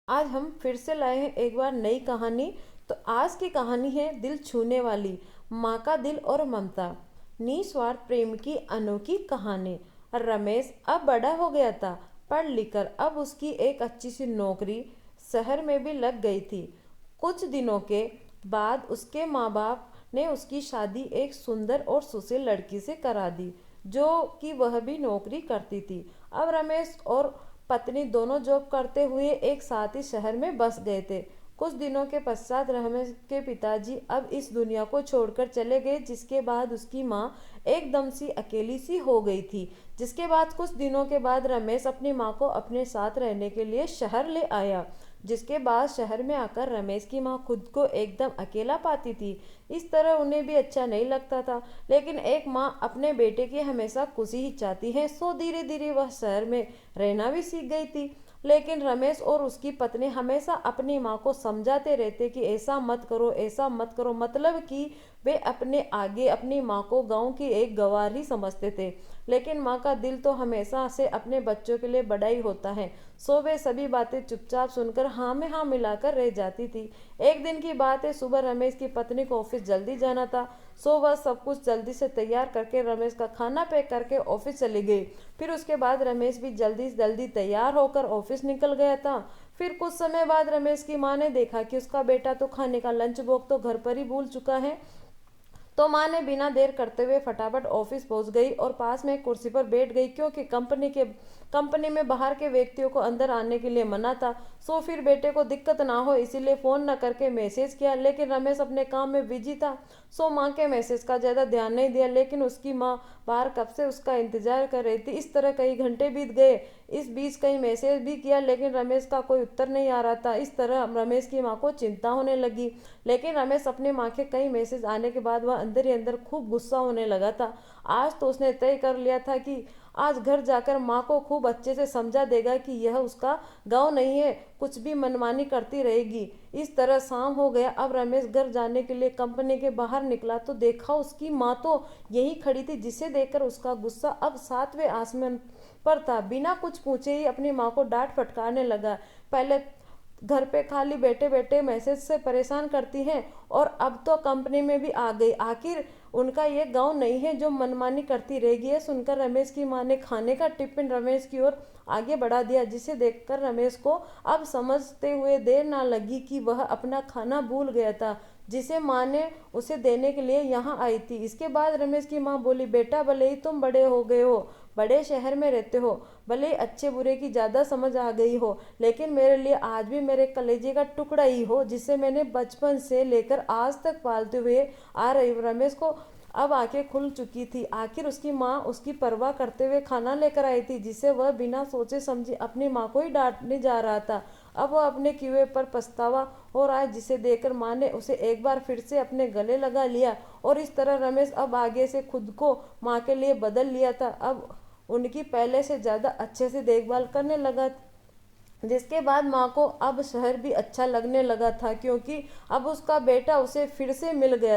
आज हम फिर से लाए हैं एक बार नई कहानी। तो आज की कहानी है दिल छूने वाली, माँ का दिल और ममता, निस्वार्थ प्रेम की अनोखी कहानी। रमेश अब बड़ा हो गया था, पढ़ लिख कर अब उसकी एक अच्छी सी नौकरी शहर में भी लग गई थी। कुछ दिनों के बाद उसके माँ बाप ने उसकी शादी एक सुंदर और सुशील लड़की से करा दी, जो कि वह भी नौकरी करती थी। अब रमेश और पत्नी दोनों जॉब करते हुए एक साथ ही शहर में बस गए थे। कुछ दिनों के पश्चात रमेश के पिताजी अब इस दुनिया को छोड़कर चले गए, जिसके बाद उसकी माँ एकदम सी अकेली सी हो गई थी। जिसके बाद कुछ दिनों के बाद रमेश अपनी माँ को अपने साथ रहने के लिए शहर ले आया। जिसके बाद शहर में आकर रमेश की माँ खुद को एकदम अकेला पाती थी। इस तरह उन्हें भी अच्छा नहीं लगता था, लेकिन एक माँ अपने बेटे की हमेशा खुशी ही चाहती है, सो धीरे धीरे वह शहर में रहना भी सीख गई थी। लेकिन रमेश और उसकी पत्नी हमेशा अपनी माँ को समझाते रहते कि ऐसा मत करो, ऐसा मत करो, मतलब कि वे अपने आगे अपनी माँ को गांव की एक गंवार ही समझते थे। लेकिन माँ का दिल तो हमेशा से अपने बच्चों के लिए बड़ा ही होता है, सो वे सभी बातें चुपचाप सुनकर हाँ में हाँ मिलाकर रह जाती थी। एक दिन की बात है, सुबह रमेश की पत्नी को ऑफिस जल्दी जाना था, सो वह सब कुछ जल्दी से तैयार करके रमेश का खाना पैक करके ऑफिस चली गई। फिर उसके बाद रमेश भी जल्दी जल्दी तैयार होकर ऑफिस निकल गया था। फिर कुछ समय बाद रमेश की माँ ने देखा कि उसका बेटा तो खाने का लंच बॉक्स तो घर पर ही भूल चुका है। तो माँ ने बिना देर करते हुए फटाफट ऑफिस पहुंच गई और पास में एक कुर्सी पर बैठ गई, क्योंकि कंपनी में बाहर के व्यक्तियों को अंदर आने के लिए मना था। सो फिर बेटे को दिक्कत ना हो इसीलिए फ़ोन न करके मैसेज किया, लेकिन रमेश अपने काम में बिजी था, सो माँ के मैसेज का ज़्यादा ध्यान नहीं दिया। लेकिन उसकी माँ बाहर कब से उसका इंतजार कर रही थी। इस तरह कई घंटे बीत गए। इस बीच कई मैसेज भी किया, लेकिन रमेश का कोई उत्तर नहीं आ रहा था। इस तरह रमेश की माँ को चिंता होने लगी। लेकिन रमेश अपनी माँ के कई मैसेज आने के बाद वह अंदर ही अंदर खूब गुस्सा होने लगा था। आज तो उसने तय कर लिया था कि आज घर जाकर माँ को खूब अच्छे से समझा देगा कि यह उसका गांव नहीं है, कुछ भी मनमानी करती रहेगी। इस तरह शाम हो गया। अब रमेश घर जाने के लिए कंपनी के बाहर निकला तो देखा उसकी माँ तो यहीं खड़ी थी, जिसे देखकर उसका गुस्सा अब सातवें आसमान पर था। बिना कुछ पूछे ही अपनी माँ को डांट फटकारने लगा। पहले घर पे खाली बैठे बैठे मैसेज से परेशान करती हैं, और अब तो कंपनी में भी आ गई। आखिर उनका ये गांव नहीं है जो मनमानी करती रहेगी। है सुनकर रमेश की माँ ने खाने का टिफिन रमेश की ओर आगे बढ़ा दिया, जिसे देखकर रमेश को अब समझते हुए देर ना लगी कि वह अपना खाना भूल गया था, जिसे माँ ने उसे देने के लिए यहाँ आई थी। इसके बाद रमेश की माँ बोली, बेटा भले ही तुम बड़े हो गए हो, बड़े शहर में रहते हो, भले ही अच्छे बुरे की ज़्यादा समझ आ गई हो, लेकिन मेरे लिए आज भी मेरे कलेजे का टुकड़ा ही हो, जिसे मैंने बचपन से लेकर आज तक पालते हुए आ रही हूँ। रमेश को अब आंखें खुल चुकी थी। आखिर उसकी माँ उसकी परवाह करते हुए खाना लेकर आई थी, जिसे वह बिना सोचे समझे अपनी माँ को ही डांटने जा रहा था। अब वह अपने किए पर पछतावा हो रहा है, जिसे देखकर माँ ने उसे एक बार फिर से अपने गले लगा लिया। और इस तरह रमेश अब आगे से खुद को माँ के लिए बदल लिया था। अब उनकी पहले से ज़्यादा अच्छे से देखभाल करने लगा, जिसके बाद माँ को अब शहर भी अच्छा लगने लगा था, क्योंकि अब उसका बेटा उसे फिर से मिल गया।